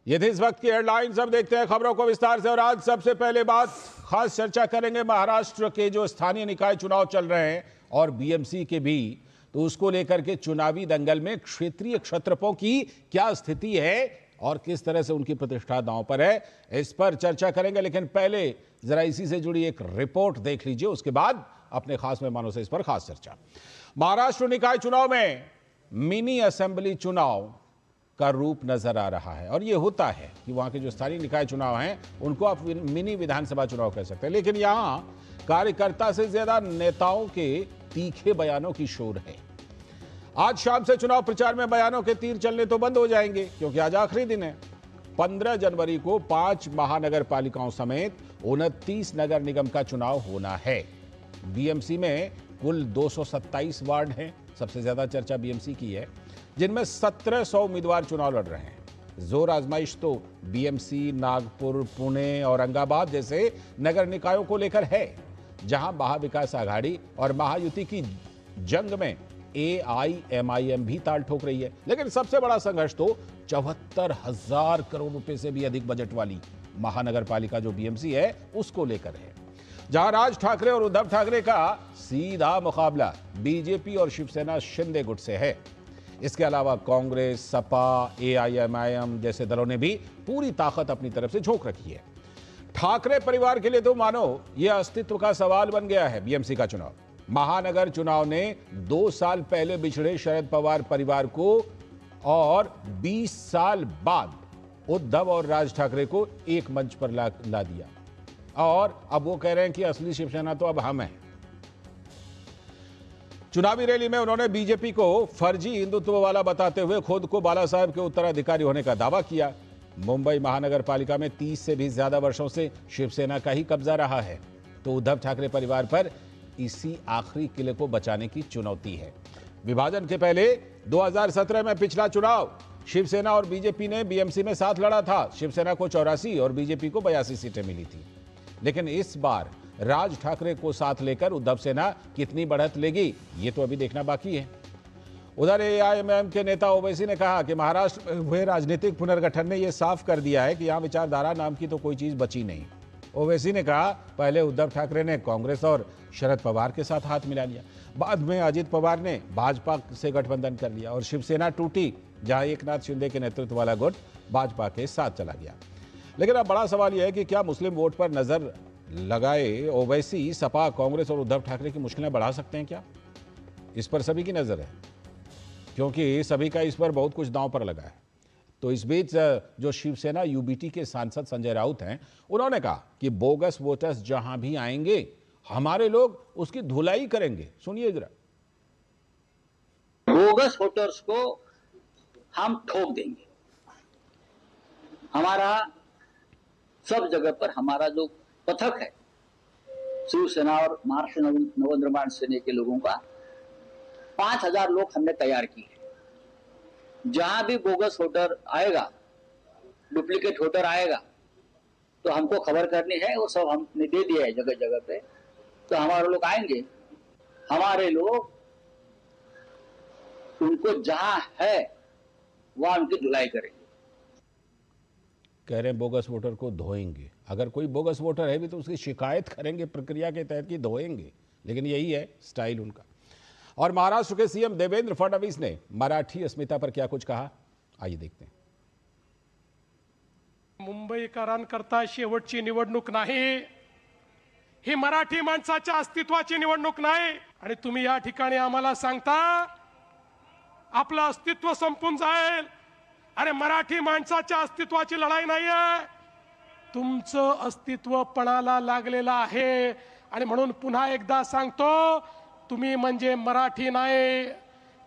ये थी इस वक्त की हेडलाइंस। अब देखते हैं खबरों को विस्तार से। और आज सबसे पहले बात, खास चर्चा करेंगे महाराष्ट्र के जो स्थानीय निकाय चुनाव चल रहे हैं और बीएमसी के भी, तो उसको लेकर के चुनावी दंगल में क्षेत्रीय क्षत्रपों की क्या स्थिति है और किस तरह से उनकी प्रतिष्ठा दांव पर है, इस पर चर्चा करेंगे। लेकिन पहले जरा इसी से जुड़ी एक रिपोर्ट देख लीजिए, उसके बाद अपने खास मेहमानों से इस पर खास चर्चा। महाराष्ट्र निकाय चुनाव में मिनी असेंबली चुनाव का रूप नजर आ रहा है। और ये होता है कि वहां के जो स्थानीय निकाय चुनाव हैं उनको आप मिनी विधानसभा चुनाव कह सकते हैं, लेकिन यहां कार्यकर्ता से ज्यादा नेताओं के तीखे बयानों की शोर है। आज शाम से चुनाव प्रचार में बयानों के तीर चलने तो बंद हो जाएंगे, क्योंकि आज आखिरी दिन है। 15 जनवरी को 5 महानगर पालिकाओं समेत 29 नगर निगम का चुनाव होना है। बीएमसी में कुल 227 वार्ड हैं, सबसे ज्यादा चर्चा बीएमसी की है, जिनमें 1700 उम्मीदवार चुनाव लड़ रहे हैं। जोर आजमाइश तो बीएमसी, नागपुर, पुणे और औरंगाबाद जैसे नगर निकायों को लेकर है, जहां महाविकास आघाड़ी और महायुति की जंग में AIMIM भी ताल ठोक रही है। लेकिन सबसे बड़ा संघर्ष तो 74,000 करोड़ रुपए से भी अधिक बजट वाली महानगर पालिका जो बीएमसी है उसको लेकर है, जहां राज ठाकरे और उद्धव ठाकरे का सीधा मुकाबला बीजेपी और शिवसेना शिंदे गुट से है। इसके अलावा कांग्रेस, सपा, AIMIM जैसे दलों ने भी पूरी ताकत अपनी तरफ से झोंक रखी है। ठाकरे परिवार के लिए तो मानो यह अस्तित्व का सवाल बन गया है बीएमसी का चुनाव। महानगर चुनाव ने 2 साल पहले बिछड़े शरद पवार परिवार को और 20 साल बाद उद्धव और राज ठाकरे को एक मंच पर ला दिया, और अब वो कह रहे हैं कि असली शिवसेना तो अब हम हैं। चुनावी रैली में उन्होंने बीजेपी को फर्जी हिंदुत्व वाला बताते हुए खुद को बाला साहब के उत्तराधिकारी होने का दावा किया। मुंबई महानगर पालिका में 30 से भी ज्यादा वर्षों से शिवसेना का ही कब्जा रहा है, तो उद्धव ठाकरे परिवार पर इसी आखिरी किले को बचाने की चुनौती है। विभाजन के पहले 2017 में पिछला चुनाव शिवसेना और बीजेपी ने बीएमसी में साथ लड़ा था। शिवसेना को 84 और बीजेपी को 82 सीटें मिली थी। लेकिन इस बार राज ठाकरे को साथ लेकर उद्धव सेना कितनी बढ़त लेगी, ये तो अभी देखना बाकी है। उधर AIMIM के नेता ओवैसी ने कहा कि महाराष्ट्र में हुए राजनीतिक पुनर्गठन ने यह साफ कर दिया है कि यहां विचारधारा नाम की तो कोई चीज बची नहीं। ओवैसी ने कहा, पहले उद्धव ठाकरे ने कांग्रेस और शरद पवार के साथ हाथ मिला लिया, बाद में अजित पवार ने भाजपा से गठबंधन कर लिया और शिवसेना टूटी, जहां एकनाथ शिंदे के नेतृत्व वाला गुट भाजपा के साथ चला गया। लेकिन अब बड़ा सवाल यह है कि क्या मुस्लिम वोट पर नजर लगाए ओवैसी सपा, कांग्रेस और उद्धव ठाकरे की मुश्किलें बढ़ा सकते हैं क्या? इस पर सभी की नजर है, क्योंकि सभी का इस पर बहुत कुछ दांव पर लगा है। तो इस बीच जो शिवसेना UBT के सांसद संजय राउत हैं, उन्होंने कहा कि बोगस वोटर्स जहां भी आएंगे हमारे लोग उसकी धुलाई करेंगे। सुनिए जरा। बोगस वोटर्स को हम ठोक देंगे। हमारा सब जगह पर हमारा जो पथक है शिवसेना और महाराष्ट्र नवनिर्माण सेना के लोगों का 5000 लोग हमने तैयार किए। जहां भी बोगस वोटर आएगा, डुप्लीकेट वोटर आएगा, तो हमको खबर करनी है, वो सब हमने दे दिया है जगह जगह पे। तो हमारे लोग आएंगे, हमारे लोग उनको जहां है वहां उनकी धुलाई करेंगे। कह रहे हैं बोगस वोटर को धोएंगे। अगर कोई बोगस वोटर है भी तो उसकी शिकायत करेंगे प्रक्रिया के तहत कि धोएंगे, लेकिन यही है स्टाइल उनका। और महाराष्ट्र के सीएम देवेंद्र फडणवीस ने मराठी अस्मिता पर क्या कुछ कहा, आइए देखते हैं। मुंबईकरांकरता शेवटची निवडणूक नाही, ही मराठी माणसाच्या अस्तित्वाची निवडणूक नाही। आणि तुम्ही या ठिकाणी आम्हाला सांगता आपलं अस्तित्व संपून जाईल। अरे मराठी माणसाच्या अस्तित्वाची लढाई नाहीये, तुमचं अस्तित्व पणाला लागलेलं आहे। आणि म्हणून पुन्हा एकदा सांगतो, तुम्ही म्हणजे मराठी नाही,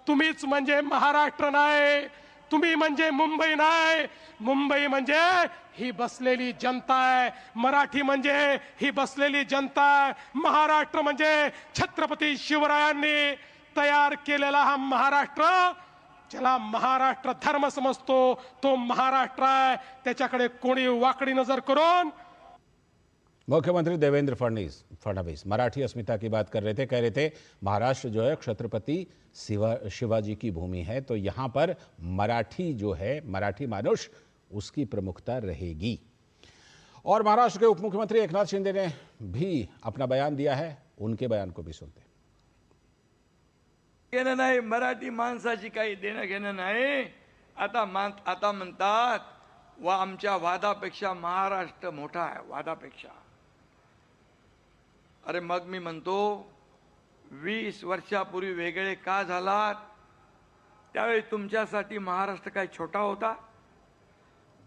तुम्हीच म्हणजे महाराष्ट्र नाही, तुम्ही म्हणजे मुंबई नाही। मुंबई म्हणजे ही बसलेली जनता आहे, मराठी म्हणजे ही बसलेली जनता आहे, महाराष्ट्र म्हणजे छत्रपती शिवरायांनी तयार केलेला हा महाराष्ट्र, ज्याला महाराष्ट्र धर्म समजतो तो महाराष्ट्र आहे। त्याच्याकडे कोणी वाकडी नजर करून मुख्यमंत्री देवेंद्र फडणवीस मराठी अस्मिता की बात कर रहे थे। कह रहे थे महाराष्ट्र जो है छत्रपति शिवाजी की भूमि है, तो यहाँ पर मराठी जो है, मराठी मानुष उसकी प्रमुखता रहेगी। और महाराष्ट्र के उप मुख्यमंत्री एकनाथ शिंदे ने भी अपना बयान दिया है, उनके बयान को भी सुनते हैं। घेणं नाही, मराठी माणसाची काही देणं घेणं नाही। आता म्हणतात वा आमच्या वादापेक्षा महाराष्ट्र मोठा आहे, वादापेक्षा। अरे मग मी म्हणतो 20 वर्षापूर्वी वेगळे का झालात? त्यावेळी तुमच्यासाठी महाराष्ट्र काय छोटा होता?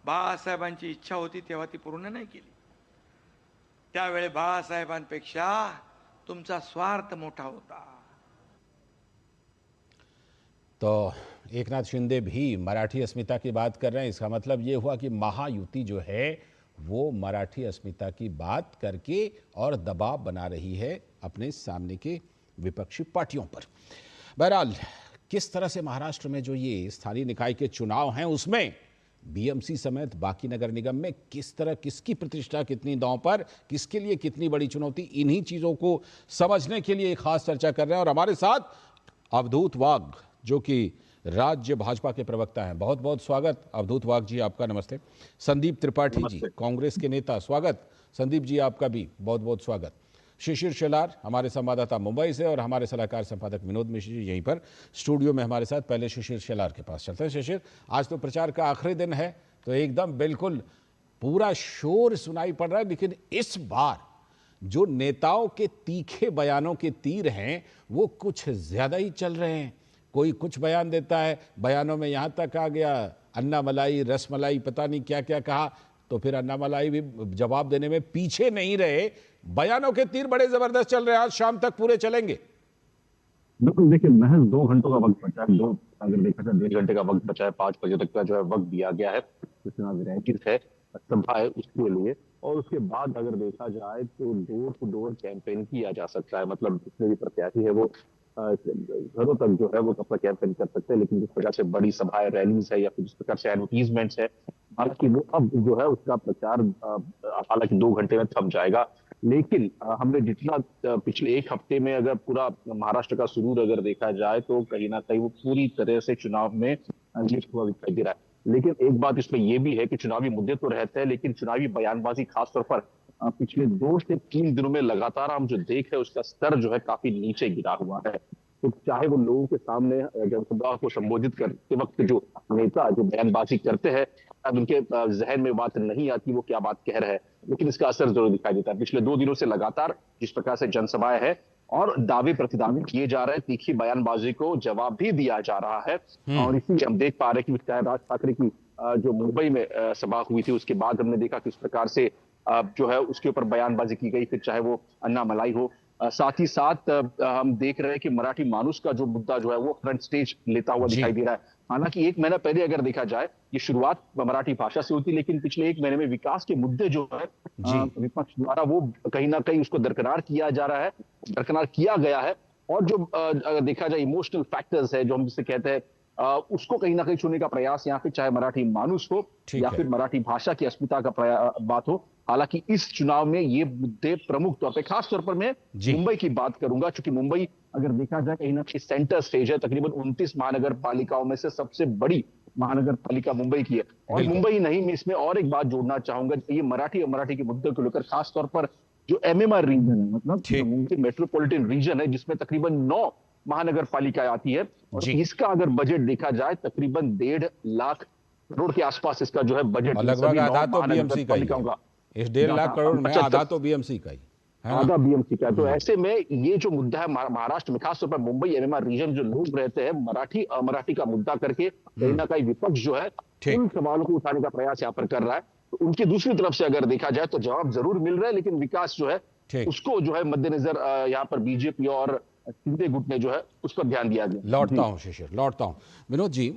बाळासाहेबांची इच्छा होती तेव्हा ती पूर्ण नाही केली। त्यावेळी बाळासाहेबांपेक्षा तुमचा स्वार्थ मोठा होता। तो एकनाथ शिंदे भी मराठी अस्मिता की बात कर रहे हैं। इसका मतलब ये हुआ कि महायुति जो है वो मराठी अस्मिता की बात करके और दबाव बना रही है अपने सामने के विपक्षी पार्टियों पर। बहरहाल किस तरह से महाराष्ट्र में जो ये स्थानीय निकाय के चुनाव हैं उसमें बीएमसी समेत बाकी नगर निगम में किस तरह किसकी प्रतिष्ठा कितनी दांव पर, किसके लिए कितनी बड़ी चुनौती, इन्हीं चीजों को समझने के लिए एक खास चर्चा कर रहे हैं। और हमारे साथ अवधूत वाघ जो कि राज्य भाजपा के प्रवक्ता हैं, बहुत बहुत स्वागत अवधूत वाघ जी आपका। नमस्ते। संदीप त्रिपाठी जी कांग्रेस के नेता, स्वागत संदीप जी आपका भी बहुत बहुत स्वागत। शिशिर शेलार हमारे संवाददाता मुंबई से और हमारे सलाहकार संपादक विनोद मिश्र जी यहीं पर स्टूडियो में हमारे साथ। पहले शिशिर शेलार के पास चलते हैं। शिशिर, आज तो प्रचार का आखिरी दिन है तो एकदम बिल्कुल पूरा शोर सुनाई पड़ रहा है, लेकिन इस बार जो नेताओं के तीखे बयानों के तीर हैं वो कुछ ज्यादा ही चल रहे हैं। कोई कुछ बयान देता है, बयानों में यहाँ तक आ गया अन्ना मलाई रस मलाई पता नहीं क्या क्या कहा, तो फिर अन्ना मलाई भी जवाब देने में पीछे नहीं रहे। बयानों के तीर बड़े जबरदस्त चल रहे हैं, आज शाम तक पूरे चलेंगे। बिल्कुल, देखिए महज 2 घंटों का वक्त बचा है, अगर देखा जाए 1.5 घंटे का वक्त बचा है, 5 बजे तक का जो है वक्त दिया गया है, चुनाव वैरायटीज है, सभा है उसके लिए। और उसके बाद अगर देखा जाए तो डोर टू डोर कैंपेन किया जा सकता है, मतलब जितने भी प्रत्याशी है वो घरों तक जो है वो अपना कैंपेन कर सकते हैं। लेकिन जिस प्रकार से बड़ी सभाएं, रैलीज है या फिर जिस प्रकार से एडवर्टीजमेंट्स है, हालांकि वो अब जो है उसका प्रचार हालांकि 2 घंटे में थम जाएगा। लेकिन हमने जितना पिछले 1 हफ्ते में अगर पूरा महाराष्ट्र का सुरूर अगर देखा जाए तो कहीं ना कहीं वो पूरी तरह से चुनाव में लिप्त हुआ दिखाई दे रहा है। लेकिन एक बात इसमें यह भी है कि चुनावी मुद्दे तो रहते हैं, लेकिन चुनावी बयानबाजी खासतौर पर पिछले 2 से 3 दिनों में लगातार हम जो देख रहे हैं उसका स्तर जो है काफी नीचे गिरा हुआ है। तो चाहे वो लोगों के सामने जनसभा को संबोधित करते वक्त जो नेता जो बयानबाजी करते हैं, अब उनके जहन में बात नहीं आती वो क्या बात कह रहे हैं, लेकिन इसका असर जरूर दिखाई देता है। पिछले 2 दिनों से लगातार जिस प्रकार से जनसभाएं हैं और दावे प्रतिदावे किए जा रहे हैं, तीखी बयानबाजी को जवाब भी दिया जा रहा है। और इसी हम देख पा रहे हैं कि चाहे राज ठाकरे की जो मुंबई में सभा हुई थी उसके बाद हमने देखा किस प्रकार से जो है उसके ऊपर बयानबाजी की गई, फिर चाहे वो अन्ना मलाई हो। साथ ही साथ हम देख रहे हैं कि मराठी मानुस का जो मुद्दा जो है वो फ्रंट स्टेज लेता हुआ दिखाई दे रहा है। हालांकि 1 महीना पहले अगर देखा जाए ये शुरुआत मराठी भाषा से होती, लेकिन पिछले 1 महीने में विकास के मुद्दे जो है विपक्ष द्वारा वो कहीं ना कहीं उसको दरकिनार किया जा रहा है, दरकिनार किया गया है। और जो अगर देखा जाए इमोशनल फैक्टर्स है जो हम जिसे कहते हैं उसको कहीं ना कहीं छूने का प्रयास यहाँ पे चाहे मराठी मानुस हो या फिर मराठी भाषा की अस्मिता का बात हो। हालांकि इस चुनाव में ये मुद्दे प्रमुख तौर पे, खास तौर पर मैं मुंबई की बात करूंगा, क्योंकि मुंबई अगर देखा जाए कहीं ना कहीं सेंटर स्टेज है, तकरीबन 29 महानगर पालिकाओं में से सबसे बड़ी महानगर पालिका मुंबई की है। और मुंबई नहीं, मैं इसमें और एक बात जोड़ना चाहूंगा, ये मराठी और मराठी के मुद्दे को लेकर खासतौर पर जो MMR रीजन है, मतलब मुंबई मेट्रोपॉलिटन रीजन है जिसमें तकरीबन 9 महानगर पालिकाएं आती है, और इसका अगर बजट देखा जाए तकरीबन 1.5 लाख करोड़ के आसपास इसका जो है बजट, लगभग आधा तो बीएमसी का ही, इस 1.5 लाख करोड़ में आधा तो बीएमसी का ही, आधा बीएमसी का। तो ऐसे में ये जो मुद्दा है महाराष्ट्र में, खासतौर पर मुंबई MMR रीजन जो लोग रहते हैं, मराठी अमराठी का मुद्दा करके कहीं ना कहीं विपक्ष जो है उन सवालों को उठाने का प्रयास यहाँ पर कर रहा है। तो उनकी दूसरी तरफ से अगर देखा जाए तो जवाब जरूर मिल रहा है, लेकिन विकास जो है उसको जो है मद्देनजर यहाँ पर बीजेपी और शिंदे गुट ने जो है उस पर ध्यान दिया गया। लौटता हूं शिशिर, लौटता हूं विनोद जी।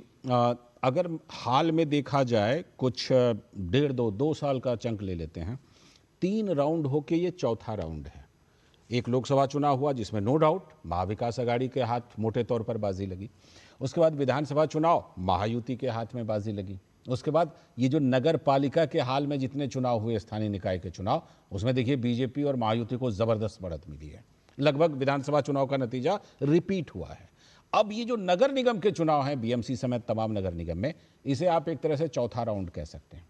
अगर हाल में देखा जाए कुछ 1.5-2 साल का चंक ले लेते हैं, 3 राउंड होके ये चौथा राउंड है। एक लोकसभा चुनाव हुआ जिसमें नो डाउट महाविकास आघाड़ी के हाथ मोटे तौर पर बाजी लगी, उसके बाद विधानसभा चुनाव महायुति के हाथ में बाजी लगी, उसके बाद ये जो नगर पालिका के हाल में जितने चुनाव हुए स्थानीय निकाय के चुनाव, उसमें देखिए बीजेपी और महायुति को जबरदस्त बढ़त मिली है। लगभग विधानसभा चुनाव का नतीजा रिपीट हुआ है। अब ये जो नगर निगम के चुनाव हैं बीएमसी समेत तमाम नगर निगम में, इसे आप एक तरह से चौथा राउंड कह सकते हैं।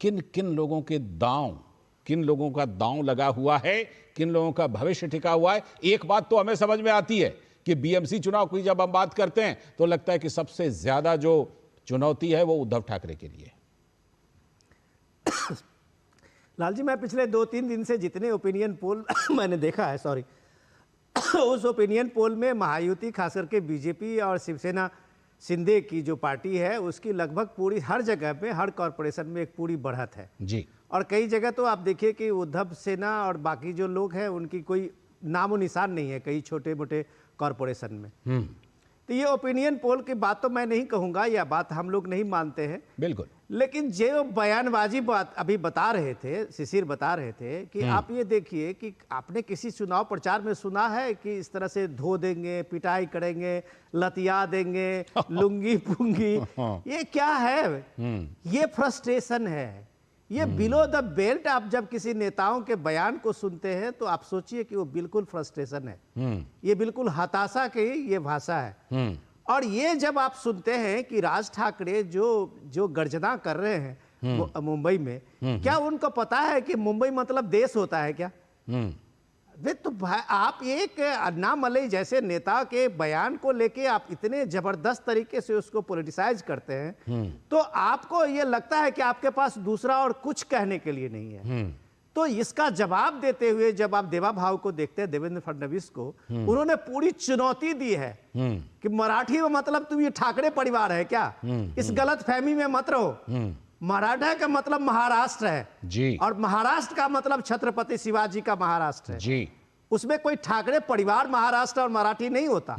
किन किन लोगों के दांव, किन लोगों का दांव लगा हुआ है, किन लोगों का भविष्य टिका हुआ है। एक बात तो हमें समझ में आती है कि बीएमसी चुनाव की जब हम बात करते हैं तो लगता है कि सबसे ज्यादा जो चुनौती है वो उद्धव ठाकरे के लिए। लाल जी, मैं पिछले 2-3 दिन से जितने ओपिनियन पोल मैंने देखा है, सॉरी, उस ओपिनियन पोल में महायुति खास करके बीजेपी और शिवसेना शिंदे की जो पार्टी है उसकी लगभग पूरी हर जगह पे, हर कॉरपोरेशन में एक पूरी बढ़त है जी। और कई जगह तो आप देखिए कि उद्धव सेना और बाकी जो लोग हैं उनकी कोई नामो निशान नहीं है कई छोटे मोटे कॉरपोरेशन में। तो ये ओपिनियन पोल की बात तो मैं नहीं कहूँगा, यह बात हम लोग नहीं मानते हैं बिल्कुल, लेकिन जो बयानबाजी बात अभी बता रहे थे, शिशिर बता रहे थे कि आप ये देखिए कि आपने किसी चुनाव प्रचार में सुना है कि इस तरह से धो देंगे, पिटाई करेंगे, लतिया देंगे, लुंगी पुंगी, ये क्या है? ये फ्रस्ट्रेशन है, ये बिलो द बेल्ट। आप जब किसी नेताओं के बयान को सुनते हैं तो आप सोचिए कि वो बिल्कुल फ्रस्ट्रेशन है, ये बिल्कुल हताशा की ये भाषा है। और ये जब आप सुनते हैं कि राज ठाकरे जो गर्जना कर रहे हैं मुंबई में, क्या उनको पता है कि मुंबई मतलब देश होता है क्या? वे तो आप एक अन्ना मलई जैसे नेता के बयान को लेके आप इतने जबरदस्त तरीके से उसको पॉलिटिसाइज करते हैं, तो आपको ये लगता है कि आपके पास दूसरा और कुछ कहने के लिए नहीं है। तो इसका जवाब देते हुए जब आप देवा भाव को देखते हैं, देवेंद्र फडणवीस को, उन्होंने पूरी चुनौती दी है कि मराठी में मतलब तुम ये ठाकरे परिवार है क्या? इस गलत फहमी में मत रहो। मराठा का मतलब महाराष्ट्र है जी, और महाराष्ट्र का मतलब छत्रपति शिवाजी का महाराष्ट्र है जी। उसमें कोई ठाकरे परिवार महाराष्ट्र और मराठी नहीं होता।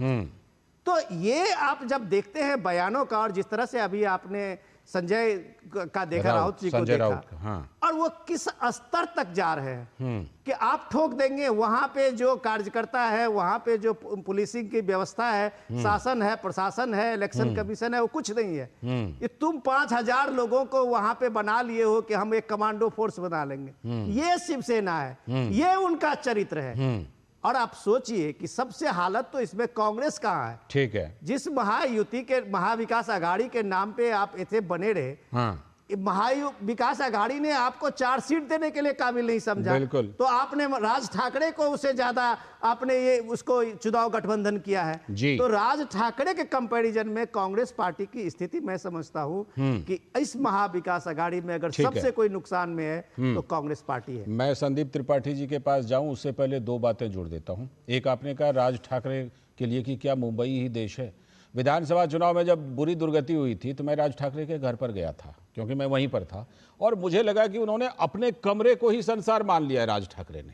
तो ये आप जब देखते हैं बयानों का, और जिस तरह से अभी आपने संजय का देखा, राउत जी को देखा, हाँ। और वो किस स्तर तक जा रहे हैं कि आप ठोक देंगे। वहां पे जो कार्यकर्ता है, वहां पे जो पुलिसिंग की व्यवस्था है, शासन है, प्रशासन है, इलेक्शन कमीशन है, वो कुछ नहीं है। ये तुम 5000 लोगों को वहां पे बना लिए हो कि हम एक कमांडो फोर्स बना लेंगे। ये शिवसेना है, ये उनका चरित्र है। और आप सोचिए कि सबसे हालत तो इसमें कांग्रेस कहाँ है? ठीक है, जिस महायुति के महाविकास आघाड़ी के नाम पे आप इतने बने रहे, हाँ। महाविकास आघाड़ी ने आपको 4 सीट देने के लिए काबिल नहीं समझा, बिल्कुल। तो आपने राज ठाकरे को उससे ज्यादा आपने ये उसको चुनाव गठबंधन किया है जी। तो राज ठाकरे के कंपैरिजन में कांग्रेस पार्टी की स्थिति मैं समझता हूं कि इस महाविकास आघाड़ी में अगर सबसे कोई नुकसान में है तो कांग्रेस पार्टी है। मैं संदीप त्रिपाठी जी के पास जाऊं उससे पहले 2 बातें जोड़ देता हूं। एक, आपने कहा राज ठाकरे के लिए कि क्या मुंबई ही देश है। विधानसभा चुनाव में जब बुरी दुर्गति हुई थी तो मैं राज ठाकरे के घर पर गया था, क्योंकि मैं वहीं पर था, और मुझे लगा कि उन्होंने अपने कमरे को ही संसार मान लिया है राज ठाकरे ने।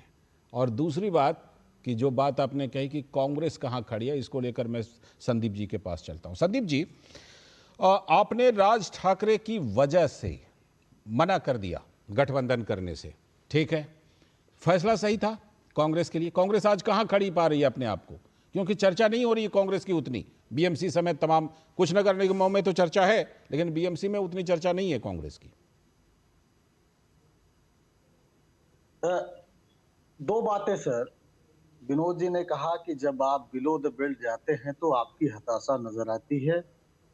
और दूसरी बात कि जो बात आपने कही कि कांग्रेस कहाँ खड़ी है, इसको लेकर मैं संदीप जी के पास चलता हूँ। संदीप जी, आपने राज ठाकरे की वजह से मना कर दिया गठबंधन करने से, ठीक है, फैसला सही था कांग्रेस के लिए। कांग्रेस आज कहाँ खड़ी पा रही है अपने आप को, क्योंकि चर्चा नहीं हो रही है कांग्रेस की उतनी। बीएमसी समेत तमाम कुछ नगर निगमों में तो चर्चा है, लेकिन बीएमसी में उतनी चर्चा नहीं है कांग्रेस की। 2 बातें सर। विनोद जी ने कहा कि जब आप बिलो द बेल्ट जाते हैं तो आपकी हताशा नजर आती है।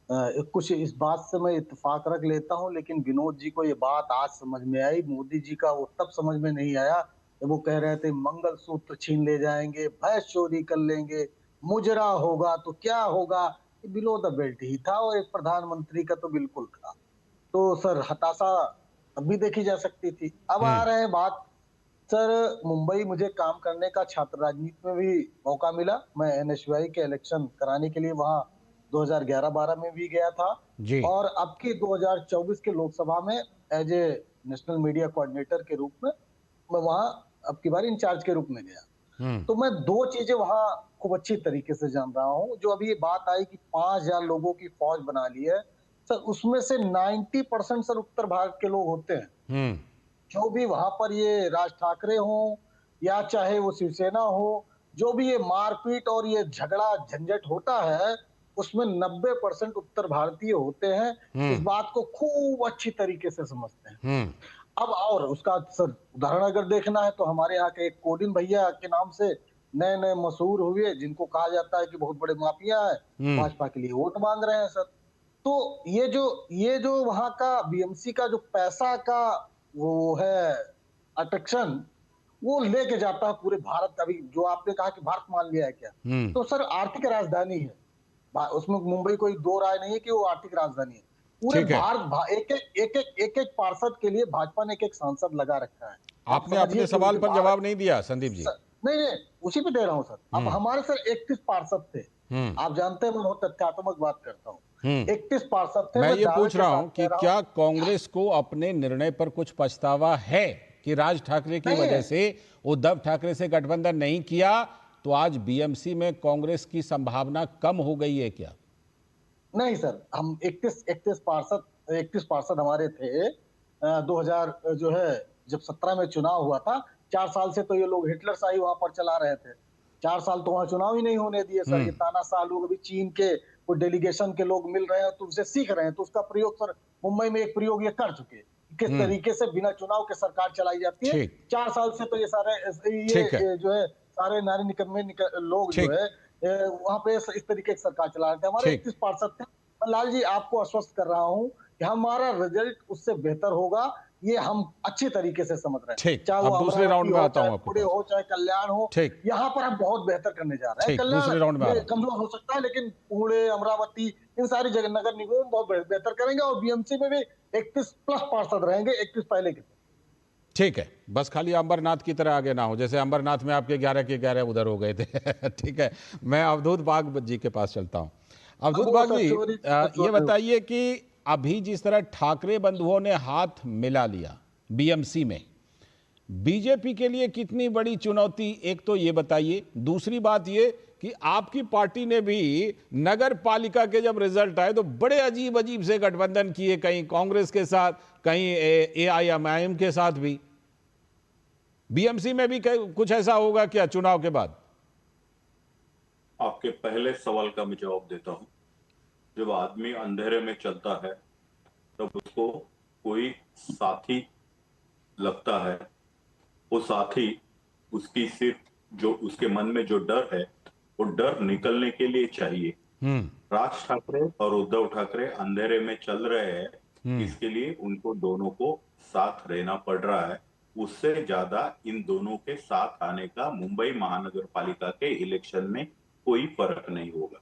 कुछ इस बात से मैं इत्तेफाक रख लेता हूं, लेकिन विनोद जी को ये बात आज समझ में आई। मोदी जी का वो तब समझ में नहीं आया जब वो कह रहे थे मंगलसूत्र छीन ले जाएंगे, भैंस चोरी कर लेंगे, मुजरा होगा तो क्या होगा। बिलो द बेल्ट ही था और एक प्रधानमंत्री का तो बिल्कुल था। तो सर हताशा अब भी देखी जा सकती थी। अब आ रहे हैं बात सर, मुंबई मुझे काम करने का छात्र राजनीति में भी मौका मिला। मैं एनएसयूआई के इलेक्शन कराने के लिए वहां 2011-12 में भी गया था जी। और अब की 2024 के लोकसभा में as a national media coordinator के रूप में मैं वहां अब की बार इंचार्ज के रूप में गया। तो मैं 2 चीजें वहां खूब अच्छी तरीके से जान रहा हूं। जो अभी ये बात आई कि 5000 लोगों की फौज बना ली है सर, उसमें से 90% सर उत्तर भारत के लोग होते हैं। जो भी वहां पर ये राज ठाकरे हो या चाहे वो शिवसेना हो, जो भी ये मारपीट और ये झगड़ा झंझट होता है उसमें 90% उत्तर भारतीय होते हैं। इस बात को खूब अच्छी तरीके से समझते हैं। अब और उसका सर उदाहरण अगर देखना है तो हमारे यहाँ के एक कोडिन भैया के नाम से नए नए मशहूर हुए, जिनको कहा जाता है कि बहुत बड़े माफिया है, भाजपा के लिए वोट मांग रहे हैं सर। तो ये जो वहां का बीएमसी का जो पैसा का वो है अट्रैक्शन, वो लेके जाता है पूरे भारत। अभी जो आपने कहा कि भारत मान लिया है क्या, तो सर आर्थिक राजधानी है, उसमें मुंबई कोई दो राय नहीं है कि वो आर्थिक राजधानी है। पूरे ठीक है। भारत एक पार्षद के लिए भाजपा ने एक सांसद लगा रखा है। आप आपने समझिए अपने कि सवाल उनके पर जवाब नहीं दिया संदीप जी। नहीं, उसी पे दे रहा हूँ सर। अब हमारे सर 31 पार्षद थे, आप जानते हैं मैं बहुत तथ्यात्मक बात करता हूँ। 31 पार्षद थे। मैं ये दावे पूछ के रहा साथ हूं कह कि रहा हूं, क्या कांग्रेस को अपने निर्णय पर कुछ पछतावा है कि राज ठाकरे की नहीं वजह है। से उद्धव ठाकरे से गठबंधन नहीं किया, तो आज बीएमसी में कांग्रेस की संभावना कम हो गई है क्या? नहीं सर, हम 31 पार्षद हमारे थे। 2000 जो है जब 17 में चुनाव हुआ था, 4 साल से तो ये लोग हिटलर शाही वहां पर चला रहे थे। 4 साल तो वहां चुनाव ही नहीं होने दिए सर। ये तानाशाह लोग, अभी चीन के वो डेलीगेशन के लोग मिल रहे हैं तो उनसे सीख रहे हैं। तो उसका प्रयोग सर मुंबई में एक प्रयोग ये कर चुके, किस तरीके से बिना चुनाव के सरकार चलाई जाती है। ठीक। 4 साल से तो ये सारे ठीक है। ये जो है सारे नारी निकम्मे लोग जो ठीक। है वहां पे इस तरीके की सरकार चला रहे थे। हमारे ठीक। 31 पार्षद थे। लाल जी, आपको आश्वस्त कर रहा हूं कि हमारा रिजल्ट उससे बेहतर होगा, ये हम अच्छी तरीके से समझ रहे हैं। ठीक। चाहे अब वो दूसरे अमरावती राउंड में हो, आता हूं चाहे आपके पुणे पास। हो, चाहे कल्याण हो, ठीक। यहाँ पर हम बहुत बेहतर करने जा रहे हैं। ठीक, दूसरे राउंड में आ रहा हूं। कमजोर हो सकता है, लेकिन पुणे, अमरावती, इन सारी जगह नगर निगम में बहुत बेहतर करेंगे। और बीएमसी में भी 31 प्लस पार्षद रहेंगे, 31 पहले के। ठीक है, बस खाली अंबरनाथ की तरह आगे ना हो, जैसे अंबरनाथ में आपके 11 के 11 उधर हो गए थे। ठीक है, मैं अवधूत बाग जी के पास चलता हूं। अवधूत बाग जी, ये बताइए कि अभी जिस तरह ठाकरे बंधुओं ने हाथ मिला लिया बीएमसी में, बीजेपी के लिए कितनी बड़ी चुनौती, एक तो ये बताइए। दूसरी बात ये कि आपकी पार्टी ने भी नगर पालिका के जब रिजल्ट आए तो बड़े अजीब अजीब से गठबंधन किए, कहीं कांग्रेस के साथ, कहीं एआईएमआईएम के साथ भी। बीएमसी में भी कुछ ऐसा होगा क्या चुनाव के बाद? आपके पहले सवाल का मैं जवाब देता हूं। जब आदमी अंधेरे में चलता है तब उसको कोई साथी लगता है। वो साथी उसकी सिर्फ जो उसके मन में जो डर है, वो डर निकलने के लिए चाहिए। राज ठाकरे और उद्धव ठाकरे अंधेरे में चल रहे हैं, इसके लिए उनको दोनों को साथ रहना पड़ रहा है। उससे ज्यादा इन दोनों के साथ आने का मुंबई महानगर पालिका के इलेक्शन में कोई फर्क नहीं होगा।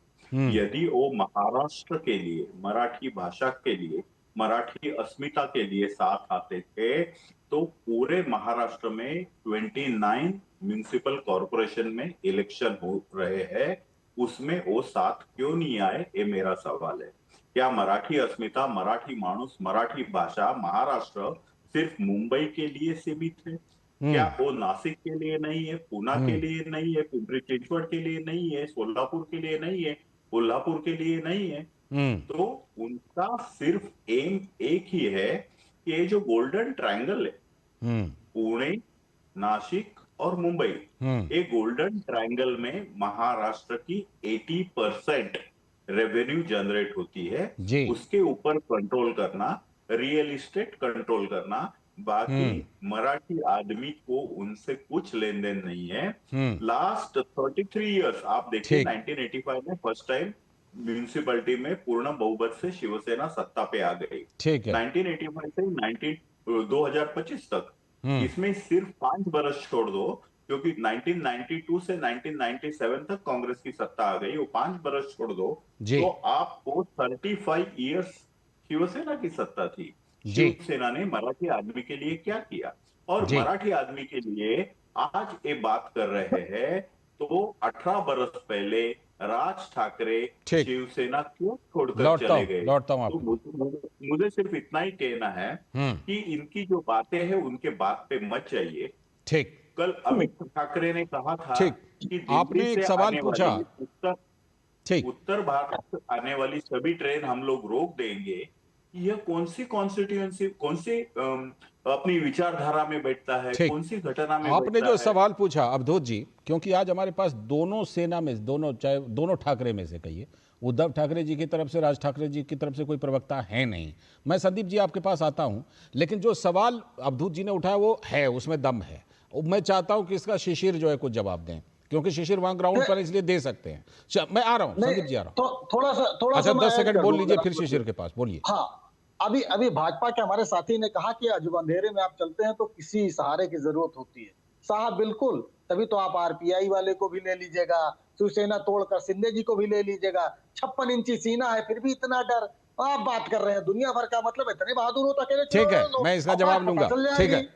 यदि वो महाराष्ट्र के लिए, मराठी भाषा के लिए, मराठी अस्मिता के लिए साथ आते थे, तो पूरे महाराष्ट्र में 29 म्युनिसिपल कॉरपोरेशन में इलेक्शन हो रहे हैं, उसमें वो साथ क्यों नहीं आए, ये मेरा सवाल है। क्या मराठी अस्मिता, मराठी माणूस, मराठी भाषा, महाराष्ट्र सिर्फ मुंबई के लिए सीमित है? क्या वो नासिक के लिए नहीं है, पुणे के लिए नहीं है, पिंपरी चिंचवड के लिए नहीं है, सोलापुर के लिए नहीं है, कोल्हापुर के लिए नहीं है? तो उनका सिर्फ एम एक ही है कि ये जो गोल्डन ट्रायंगल है, पुणे, नासिक और मुंबई, ये गोल्डन ट्रायंगल में महाराष्ट्र की 80% रेवेन्यू जनरेट होती है। उसके ऊपर कंट्रोल करना, रियल एस्टेट कंट्रोल करना, बाकी मराठी आदमी को उनसे कुछ लेन देन नहीं है। लास्ट 33 इयर्स आप देखिए, 1985 में फर्स्ट टाइम म्यूनिसिपैलिटी में पूर्ण बहुमत से शिवसेना सत्ता पे आ गई। 1985 से 2025 तक, इसमें सिर्फ 5 बरस छोड़ दो, क्योंकि 1992 से 1997 तक कांग्रेस की सत्ता आ गई, वो 5 बरस छोड़ दो तो आपको 35 इयर्स शिवसेना की सत्ता थी। शिवसेना ने मराठी आदमी के लिए क्या किया, और मराठी आदमी के लिए आज ये बात कर रहे हैं, तो 18 बरस पहले राज ठाकरे शिवसेना क्यों छोड़कर चले गए? तो मुझे सिर्फ इतना ही कहना है कि इनकी जो बातें हैं उनके बात पे मत जाइए। ठीक, कल अमित ठाकरे ने कहा था कि आपने एक सवाल पूछा, उत्तर भारत से आने वाली सभी ट्रेन हम लोग रोक देंगे। यह कौन सी कॉन्स्टिट्यूएंसी, कौन सी अपनी विचारधारा में बैठता है, कौन सी घटना में आपने जो सवाल पूछा अवधूत जी, क्योंकि आज हमारे पास दोनों सेना में, चाहे दोनों ठाकरे में से कहिए, उद्धव ठाकरे जी की तरफ से, राज ठाकरे जी की तरफ से कोई प्रवक्ता है नहीं। मैं संदीप जी आपके पास आता हूं, लेकिन जो सवाल अवधूत जी ने उठाया वो है, उसमें दम है। मैं चाहता हूं कि इसका शिशिर जो है कुछ जवाब दें। क्योंकि शिशिर वहां ग्राउंड पर इसलिए दे सकते हैं। मैं आ रहा हूं, संदीप जी आ रहा हूं। तो थोड़ा सा अच्छा, मैं 10 सेकंड ऐड बोल कर लीजिए, दूं फिर अगर शिशिर के पास बोलिए। हाँ, अभी भाजपा के हमारे साथी ने कहा कि जब अंधेरे में आप चलते हैं तो किसी सहारे की जरूरत होती है। साहब बिल्कुल, तभी तो आप आरपीआई वाले को भी ले लीजिएगा, शिवसेना तोड़कर शिंदे जी को भी ले लीजिएगा। 56 इंची सीना है फिर भी इतना डर। आप बात कर रहे हैं दुनिया भर का, मतलब इतने बहादुर हो तो अकेले ठीक है, लो, मैं इसका अब जवाब बात लूंगा। पता चल ठीक है, जाएगी।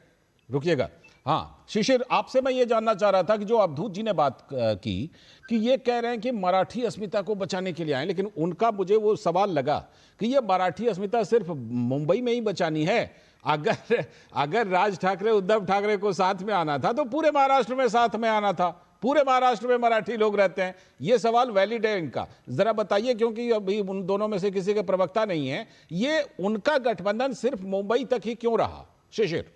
रुकिएगा। हाँ शिशिर, आपसे मैं ये जानना चाह रहा था कि जो अवधूत जी ने बात की कि ये कह रहे हैं कि मराठी अस्मिता को बचाने के लिए आए, लेकिन उनका मुझे वो सवाल लगा कि ये मराठी अस्मिता सिर्फ मुंबई में ही बचानी है। अगर राज ठाकरे उद्धव ठाकरे को साथ में आना था तो पूरे महाराष्ट्र में साथ में आना था। पूरे महाराष्ट्र में मराठी लोग रहते हैं। ये सवाल वैलिड है इनका, जरा बताइए, क्योंकि अभी उन दोनों में से किसी के प्रवक्ता नहीं है। ये उनका गठबंधन सिर्फ मुंबई तक ही क्यों रहा? शिशिर,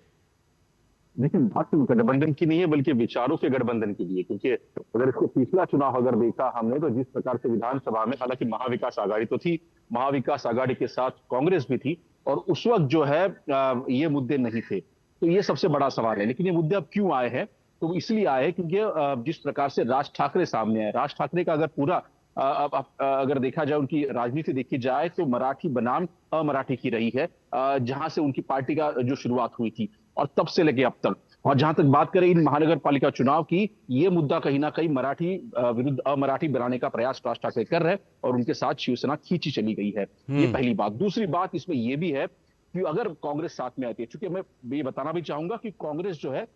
देखिए, बात गठबंधन की नहीं है बल्कि विचारों के गठबंधन के लिए, क्योंकि अगर इसको पिछला चुनाव अगर देखा हमने तो जिस प्रकार से विधानसभा में, हालांकि महाविकास आघाड़ी तो थी, महाविकास आघाड़ी के साथ कांग्रेस भी थी और उस वक्त जो है ये मुद्दे नहीं थे। तो ये सबसे बड़ा सवाल है। लेकिन ये मुद्दे अब क्यों आए हैं? तो इसलिए आए हैं क्योंकि जिस प्रकार से राज ठाकरे सामने आए, राज ठाकरे का अगर पूरा अगर देखा जाए, उनकी राजनीति देखी जाए तो मराठी बनाम अमराठी की रही है, जहां से उनकी पार्टी का जो शुरुआत हुई थी और तब से लेके अब तक। और जहां तक बात करें इन महानगर पालिका चुनाव की, ये मुद्दा कहीं ना कहीं मराठी विरुद्ध अमराठी बनाने का प्रयास राज ठाकरे कर रहे हैं और उनके साथ शिवसेना खींची चली गई है। ये पहली बात। दूसरी बात इसमें यह भी है कि अगर कांग्रेस साथ में आती है, चूंकि मैं ये बताना भी चाहूंगा कि कांग्रेस जो है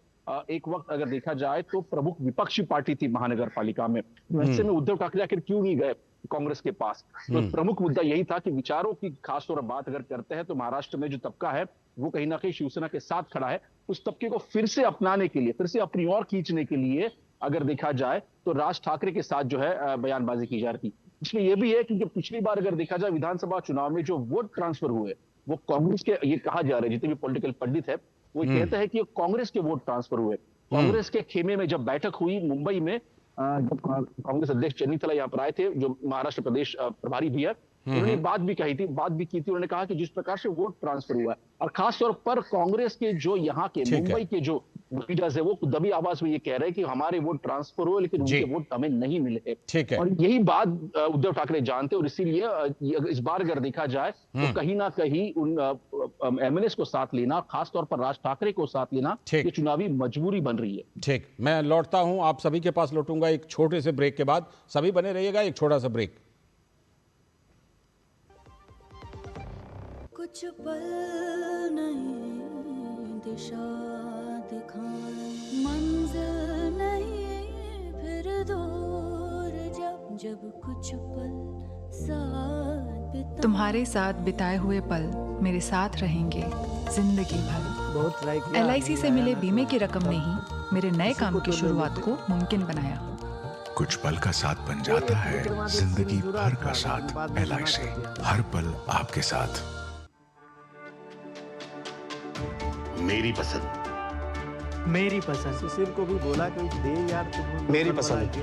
एक वक्त अगर देखा जाए तो प्रमुख विपक्षी पार्टी थी महानगर पालिका में। ऐसे में उद्धव ठाकरे आखिर क्यों नहीं गए कांग्रेस के पास? तो प्रमुख मुद्दा यही था कि विचारों की खासतौर पर बात अगर करते हैं तो महाराष्ट्र में जो तबका है वो कहीं ना कहीं शिवसेना के साथ खड़ा है। उस तबके को फिर से अपनाने के लिए, फिर से अपनी ओर खींचने के लिए अगर देखा जाए तो राज ठाकरे के साथ जो है बयानबाजी की जा रही थी। इसमें यह भी है क्योंकि पिछली बार अगर देखा जाए विधानसभा चुनाव में जो वोट ट्रांसफर हुए वो कांग्रेस के, ये कहा जा रहा है, जितने भी पॉलिटिकल पंडित है वो कहते हैं कि कांग्रेस के वोट ट्रांसफर हुए। कांग्रेस के खेमे में जब बैठक हुई मुंबई में, जब कांग्रेस अध्यक्ष चन्नीथला यहाँ पर आए थे, जो महाराष्ट्र प्रदेश प्रभारी भी है, उन्होंने बात भी की थी। उन्होंने कहा कि जिस प्रकार से वोट ट्रांसफर हुआ है और खासतौर पर कांग्रेस के जो यहाँ के मुंबई के जो लीडर्स है वो दबी आवाज में ये कह रहे हैं कि हमारे वोट ट्रांसफर हुए लेकिन उनके वोट हमें नहीं मिले। ठीक है। और यही बात उद्धव ठाकरे जानते और इसीलिए इस बार अगर देखा जाए तो कहीं ना कहीं उन एमएलएस को साथ लेना, खासतौर पर राज ठाकरे को साथ लेना, ये चुनावी मजबूरी बन रही है। ठीक, मैं लौटता हूं, आप सभी के पास लौटूंगा एक छोटे से ब्रेक के बाद। सभी बने रहिएगा, एक छोटा सा ब्रेक। कुछ पल नहीं दिशा दिखाए, मंजिल नहीं फिर दूर, जब कुछ पल साथ बिताए। तुम्हारे साथ बिताए हुए पल मेरे साथ रहेंगे जिंदगी भर। LIC से मिले बीमे की रकम ने ही मेरे नए काम की शुरुआत को मुमकिन बनाया। कुछ पल का साथ बन जाता है जिंदगी भर का साथ। LIC, हर पल आपके साथ। मेरी पसंद, मेरी पसंद। शिशिर को भी बोला कि दे यार तुम। मेरी पसंद,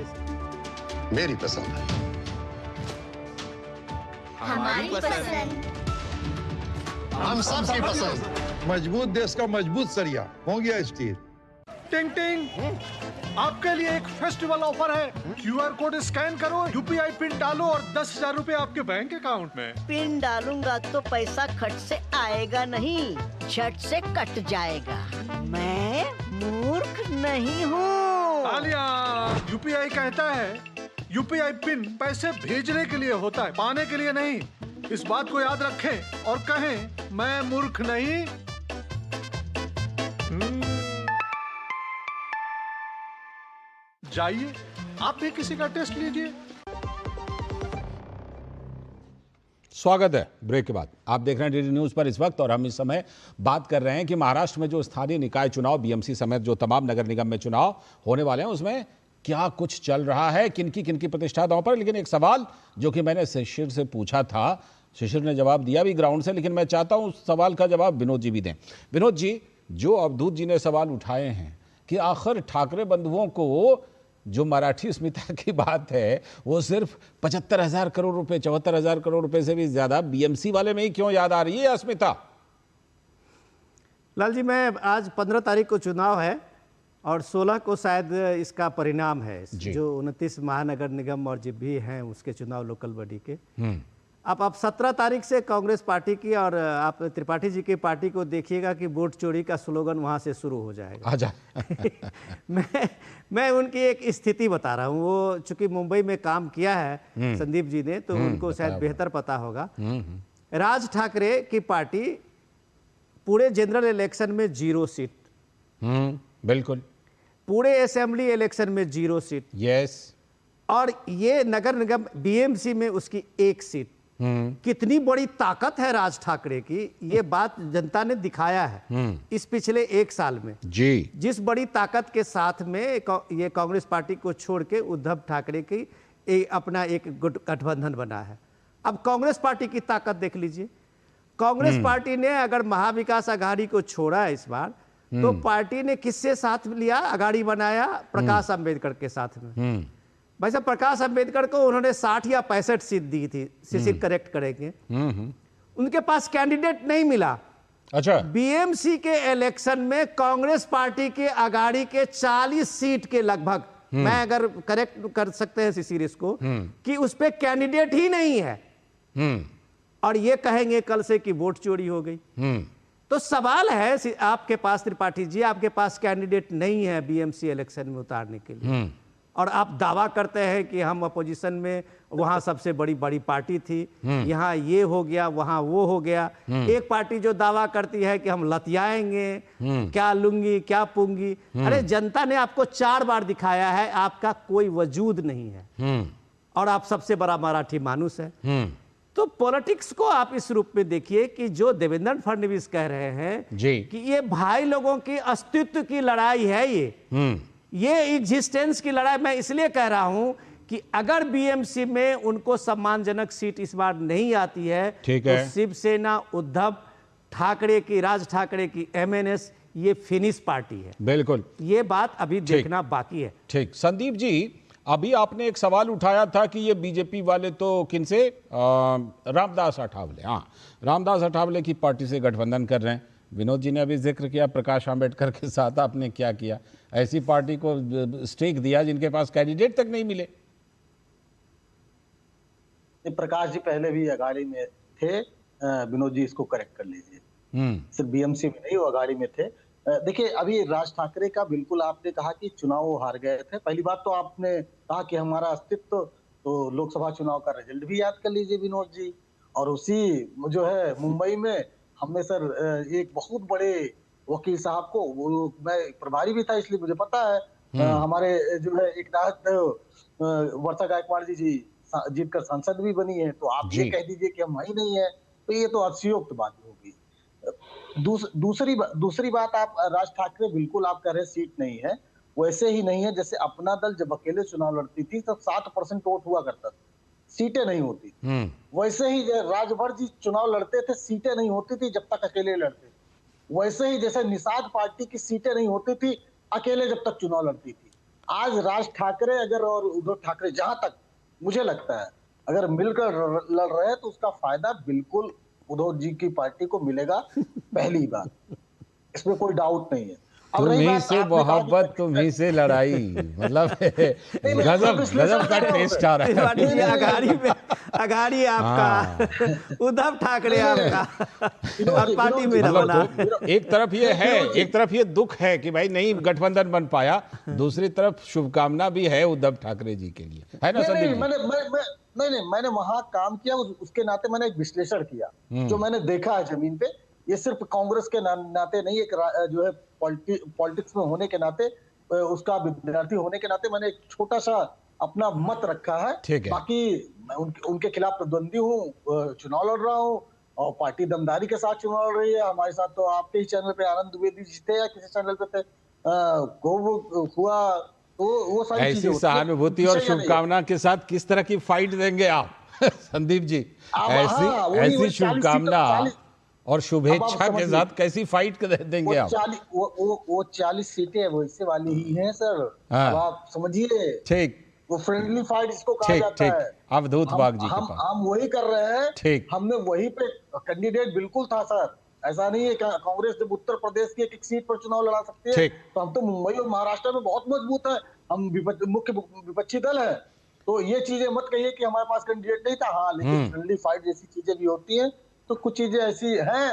मेरी पसंद है। हमारी पसंद, हम सबकी पसंद। मजबूत देश का मजबूत सरिया हो गया स्टील। टिंग टिंग, आपके लिए एक फेस्टिवल ऑफर है। QR कोड स्कैन करो, UPI पिन डालो और 10,000 रुपए आपके बैंक अकाउंट में। पिन डालूंगा तो पैसा खट से आएगा नहीं, झट से कट जाएगा। मैं मूर्ख नहीं हूँ। तालियां। UPI कहता है UPI पिन पैसे भेजने के लिए होता है, पाने के लिए नहीं। इस बात को याद रखें और कहें मैं मूर्ख नहीं। जाइए आप भी किसी का टेस्ट लीजिए। स्वागत है ब्रेक के बाद। आप देख रहे हैं DD न्यूज पर इस वक्त, और हम इस समय बात कर रहे हैं कि महाराष्ट्र में जो स्थानीय निकाय चुनाव, BMC समेत जो तमाम नगर निगम में चुनाव होने वाले हैं उसमें क्या कुछ चल रहा है, किनकी किनकी प्रतिष्ठा दांव पर। लेकिन एक सवाल जो कि मैंने शिशिर से पूछा था, शिशिर ने जवाब दिया भी ग्राउंड से, लेकिन मैं चाहता हूं उस सवाल का जवाब विनोद जी भी दें। विनोद जी, जो अवधूत जी ने सवाल उठाए हैं कि आखिर ठाकरे बंधुओं को जो मराठी अस्मिता की बात है वो सिर्फ 75,000 करोड़ रुपए, 74,000 करोड़ रुपए से भी ज्यादा BMC वाले में ही क्यों याद आ रही है अस्मिता? लाल जी, मैं आज 15 तारीख को चुनाव है और 16 को शायद इसका परिणाम है, जो 29 महानगर निगम और जो भी हैं उसके चुनाव लोकल बॉडी के। अब 17 तारीख से कांग्रेस पार्टी की और आप त्रिपाठी जी की पार्टी को देखिएगा कि वोट चोरी का स्लोगन वहां से शुरू हो जाएगा। आजा। मैं उनकी एक स्थिति बता रहा हूँ। वो चूंकि मुंबई में काम किया है संदीप जी ने, तो उनको शायद बेहतर पता होगा। राज ठाकरे की पार्टी पूरे जनरल इलेक्शन में 0 सीट, बिल्कुल, पूरे असेंबली इलेक्शन में 0 सीट, यस, और ये नगर निगम बीएमसी में उसकी 1 सीट। कितनी बड़ी ताकत है राज ठाकरे की, ये बात जनता ने दिखाया है इस पिछले 1 साल में जी। जिस बड़ी ताकत के साथ में ये कांग्रेस पार्टी को छोड़ के उद्धव ठाकरे की अपना एक गठबंधन बना है। अब कांग्रेस पार्टी की ताकत देख लीजिए। कांग्रेस पार्टी ने अगर महाविकास आघाड़ी को छोड़ा इस बार, तो पार्टी ने किससे साथ लिया, आघाड़ी बनाया प्रकाश अंबेडकर के साथ में। भाई साहब, प्रकाश अंबेडकर को उन्होंने 60 या 65 सीट दी थी, शिशिर करेक्ट करेंगे। उनके पास कैंडिडेट नहीं मिला। अच्छा, बीएमसी के इलेक्शन में कांग्रेस पार्टी के आघाड़ी के 40 सीट के लगभग, मैं अगर करेक्ट कर सकते हैं शिशिर इसको, कि उस पे कैंडिडेट ही नहीं है, और ये कहेंगे कल से कि वोट चोरी हो गई। तो सवाल है आपके पास त्रिपाठी जी, आपके पास कैंडिडेट नहीं है बीएमसी इलेक्शन में उतारने के लिए, और आप दावा करते हैं कि हम अपोजिशन में, वहां सबसे बड़ी पार्टी थी, यहाँ ये हो गया, वहां वो हो गया। एक पार्टी जो दावा करती है कि हम लतियाएंगे, क्या लूंगी क्या पूंगी। अरे जनता ने आपको 4 बार दिखाया है आपका कोई वजूद नहीं है, और आप सबसे बड़ा मराठी मानुस है। तो पॉलिटिक्स को आप इस रूप में देखिए कि जो देवेंद्र फडणवीस कह रहे हैं कि ये भाई लोगों की अस्तित्व की लड़ाई है, ये एग्जिस्टेंस की लड़ाई। मैं इसलिए कह रहा हूं कि अगर बीएमसी में उनको सम्मानजनक सीट इस बार नहीं आती है, तो शिवसेना उद्धव ठाकरे की, राज ठाकरे की एमएनएस, ये फिनिश पार्टी है। बिल्कुल, ये बात अभी देखना बाकी है। ठीक। संदीप जी, अभी आपने एक सवाल उठाया था कि ये बीजेपी वाले तो किनसे, रामदास अठावले, हाँ, रामदास अठावले की पार्टी से गठबंधन कर रहे हैं। विनोद जी ने अभी जिक्र किया प्रकाश आंबेडकर के साथ आपने क्या किया, ऐसी पार्टी को स्टेक दिया जिनके पास कैंडिडेट तक नहीं मिले। प्रकाश जी पहले भी अगाड़ी में थे, विनोद जी इसको करेक्ट कर लीजिए, सिर्फ बीएमसी में नहीं, वो अगाड़ी में थे। देखिए, अभी राज ठाकरे का बिल्कुल आपने कहा कि चुनाव हार गए थे। पहली बात तो आपने कहा कि हमारा अस्तित्व, तो लोकसभा चुनाव का रिजल्ट भी याद कर लीजिए विनोद जी। और उसी जो है मुंबई में हमने सर एक बहुत बड़े वकील साहब को, वो मैं प्रभारी भी था इसलिए मुझे पता है, हमारे जो है एक नाथ वर्षा गायकवाड़ जी जीतकर सांसद भी बनी है। तो आप ये कह दीजिए कि हम ही नहीं है, तो ये तो अतिशयोक्त बात होगी। दूसरी बात, आप राज ठाकरे बिल्कुल आप कह रहे सीट नहीं है, वैसे ही नहीं है जैसे अपना दल जब अकेले चुनाव लड़ती थी तब 60% वोट हुआ करता था, सीटें नहीं होती। वैसे ही राजभर जी चुनाव लड़ते थे, सीटें नहीं होती थी जब तक अकेले लड़ते थे। वैसे ही जैसे निषाद पार्टी की सीटें नहीं होती थी अकेले जब तक चुनाव लड़ती थी। आज राज ठाकरे अगर और उद्धव ठाकरे, जहां तक मुझे लगता है, अगर मिलकर लड़ रहे हैं तो उसका फायदा बिल्कुल उद्धव जी की पार्टी को मिलेगा, पहली बात, इसमें कोई डाउट नहीं है। तुम्ही से मोहब्बत, तुम्ही से लड़ाई, मतलब गजब का टेस्ट आ रहा है। अगाड़ी आपका, उद्धव ठाकरे आपका, और पार्टी मेरा बना। एक तरफ ये है, एक तरफ ये दुख है कि भाई नहीं गठबंधन बन पाया, दूसरी तरफ शुभकामना भी है उद्धव ठाकरे जी के लिए, है ना संदीप जी? मैंने वहां काम किया, उसके नाते मैंने एक विश्लेषण किया जो मैंने देखा है जमीन पे। ये सिर्फ कांग्रेस के नाते नहीं, एक जो है पॉलिटिक्स में होने के नाते, उसका विद्यार्थी होने के नाते मैंने एक छोटा सा अपना मत रखा है। बाकी मैं उनके खिलाफ प्रतिद्वंदी हूँ, चुनाव लड़ रहा हूँ, और पार्टी दमदारी के साथ चुनाव लड़ रही है। हमारे साथ तो आपके ही चैनल पे आनंद द्विवेदी जी थे या किसी चैनल पे थे, हुआ तो वो सारी ऐसी सहानुभूति और शुभकामना के साथ किस तरह की फाइट देंगे आप संदीप जी? ऐसी शुभकामना और शुभेच्छा के साथ कैसी फाइट देंगे आप? वो 40 सीटें वैसे वाली ही हैं सर, आप समझिए। ठीक, वो फ्रेंडली फाइट इसको कहा जाता है। अवधूत बाग जी के पास हम वही कर रहे हैं। ठीक, हमने वही पे कैंडिडेट बिल्कुल था सर, ऐसा नहीं है कांग्रेस जब उत्तर प्रदेश की एक सीट पर चुनाव लड़ा सकती है, तो हम तो मुंबई और महाराष्ट्र में बहुत मजबूत है, हम मुख्य विपक्षी दल है। तो ये चीजें मत कहिए कि हमारे पास कैंडिडेट नहीं था। हाँ, लेकिन फ्रेंडली फाइट जैसी चीजें भी होती हैं, तो कुछ चीजें ऐसी हैं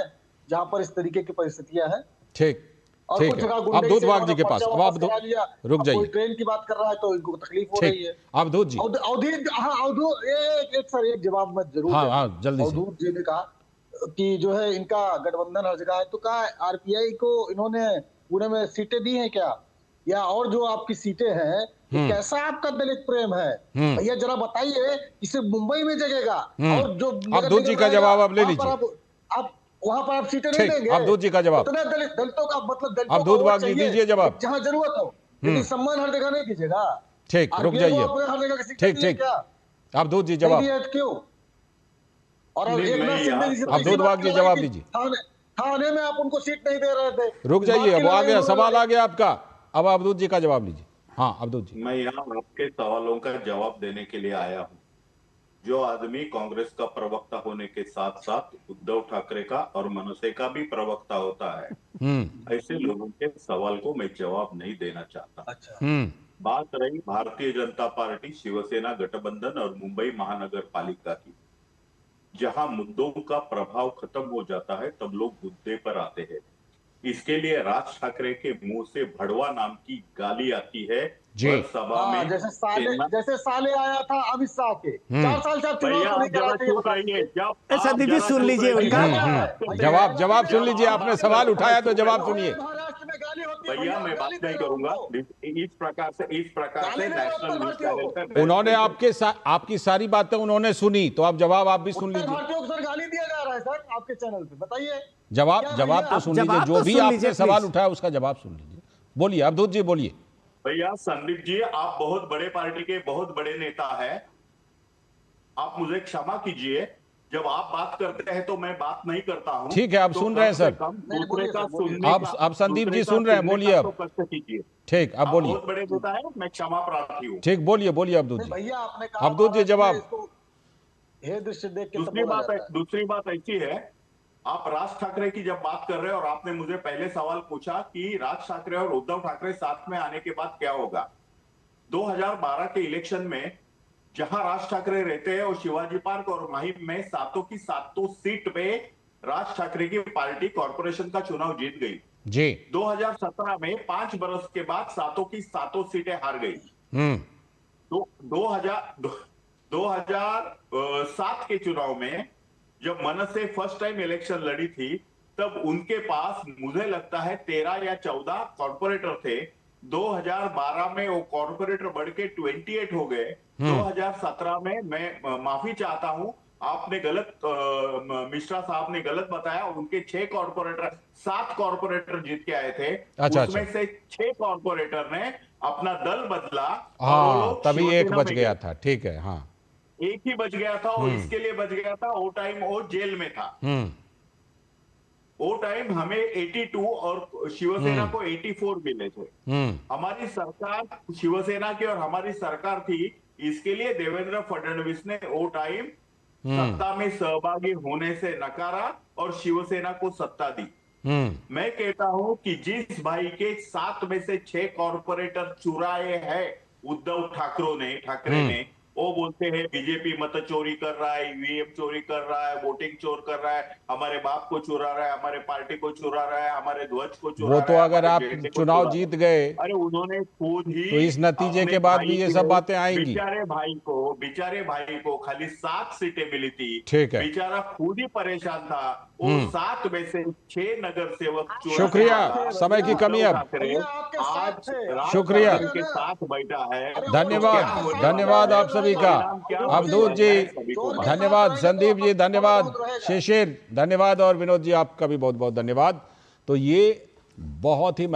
जहां पर इस तरीके की परिस्थितियां हैं। ठीक ठीक है, अब दूधवाग जी के पास, अब आप रुक जाइए, ट्रेन की बात कर रहा है तो इनको तकलीफ हो रही है। अवधूत जी, एक सर एक जवाब मैं जरूर, हाँ जल्दी से। अवधूत जी ने कहा कि जो है इनका गठबंधन हर जगह है, तो कहा आरपीआई को इन्होंने पुणे में सीटें दी हैं क्या, या और जो आपकी सीटें हैं कैसा आपका दलित प्रेम है भैया, जरा बताइए, इसे मुंबई में जगेगा। और जो अवधूत जी का जवाब आप ले लीजिए, आप वहां पर आप सीटें नहीं देंगे। अवधूत जी का जवाब, दलितों का मतलब अवधूत वाग जी दीजिए जवाब, जहां जरूरत हो, लेकिन सम्मान हर जगह नहीं दीजिएगा। ठीक, रुक जाइए, ठीक ठीक, अवधूत जी जवाब क्यों? और अवधूत वाग जी जवाब दीजिए। थाने में आप उनको सीट नहीं दे रहे थे। रुक जाइए, वो आ गया, सवाल आ गया आपका, अब अवधूत जी का जवाब लीजिए। हाँ अवधूत जी, मैं यहाँ आपके सवालों का जवाब देने के लिए आया हूँ। जो आदमी कांग्रेस का प्रवक्ता होने के साथ साथ उद्धव ठाकरे का और मनसे का भी प्रवक्ता होता है, ऐसे लोगों के सवाल को मैं जवाब नहीं देना चाहता। अच्छा, बात रही भारतीय जनता पार्टी, शिवसेना गठबंधन और मुंबई महानगर पालिका की, जहां मुद्दों का प्रभाव खत्म हो जाता है तब लोग मुद्दे पर आते हैं। इसके लिए राज ठाकरे के मुंह से भड़वा नाम की गाली आती है सभा में, जैसे साले आया था अमित शाह के 4 साल से चुनाव नहीं कराते। संदीप जी सुन लीजिए उनका जवाब सुन लीजिए, आपने सवाल उठाया तो जवाब सुनिए। भैया मैं बात नहीं करूंगा इस प्रकार से नेशनल न्यूज चैनल पर। उन्होंने आपकी सारी बातें उन्होंने सुनी, तो आप जवाब आप भी सुन लीजिए। सर गाली दिया जा रहा है सर आपके चैनल पे, बताइए जवाब तो सुन लीजिए, जो भी आपने सवाल उठाया उसका जवाब सुन लीजिए। बोलिए अवधूत जी, बोलिए। भैया संदीप जी, आप बहुत बड़े पार्टी के बहुत बड़े नेता हैं, आप मुझे क्षमा कीजिए, जब आप बात करते हैं तो मैं बात नहीं करता हूं। ठीक है, आप सुन रहे हैं सर, दूसरे का सुनने, आप संदीप जी सुन रहे हैं, बोलिए अब। ठीक, अब बोलिए। बहुत बड़े नेता है, मैं क्षमा प्रार्थी हूँ। ठीक, बोलिए अवधूत जी। भैया आपने कहा अवधूत जी जवाब। दृश्य देख के दूसरी बात ऐसी है, आप राज ठाकरे की जब बात कर रहे हैं और आपने मुझे पहले सवाल पूछा कि राज ठाकरे और उद्धव ठाकरे साथ में आने के बाद क्या होगा। 2012 के इलेक्शन में जहां राज ठाकरे रहते हैं और शिवाजी पार्क और महिम में सातों की सातों सीट पे राज ठाकरे की पार्टी कॉर्पोरेशन का चुनाव जीत गई जी। 2017 में 5 बरस के बाद सातों की सातों सीटें हार गई। तो 2007 के चुनाव में जब मनसे फर्स्ट टाइम इलेक्शन लड़ी थी, तब उनके पास मुझे लगता है 13 या 14 कॉर्पोरेटर थे। 2012 में वो कॉर्पोरेटर बढ़ के 28 हो गए। 2017 में मैं माफी चाहता हूं, आपने गलत, मिश्रा साहब ने गलत बताया, उनके 7 कॉर्पोरेटर जीत के आए थे। उसमें से 6 कॉर्पोरेटर ने अपना दल बदला। हाँ, तभी एक बच गया था। ठीक है, हाँ, एक ही बच गया था और इसके लिए बच गया था, वो टाइम वो जेल में था। वो टाइम हमें 82 और शिवसेना को 84 मिले थे। हमारी सरकार शिवसेना की और हमारी सरकार थी, इसके लिए देवेंद्र फडणवीस ने वो टाइम सत्ता में सहभागी होने से नकारा और शिवसेना को सत्ता दी। मैं कहता हूं कि जिस भाई के 7 में से 6 कॉर्पोरेटर चुराए हैं उद्धव ठाकरे ने, वो बोलते हैं बीजेपी मत चोरी कर रहा है, ईवीएम चोरी कर रहा है, वोटिंग चोर कर रहा है, हमारे बाप को चुरा रहा है, हमारे पार्टी को चुरा रहा है, हमारे ध्वज को चुरा रहा है। वो तो अगर आप चुनाव जीत गए, अरे उन्होंने खुद ही, तो इस नतीजे के बाद भी ये सब बातें आएंगी। बेचारे भाई को खाली 7 सीटें मिली थी। ठीक है, बेचारा खुद ही परेशान था। वो 7 में से 6 नगर सेवक। शुक्रिया, समय की कमी अब। आज शुक्रिया के साथ बैठा है। धन्यवाद आप सभी का। अवधूत जी धन्यवाद, संदीप जी धन्यवाद, शिशिर धन्यवाद और विनोद जी आपका भी बहुत बहुत धन्यवाद। तो ये बहुत ही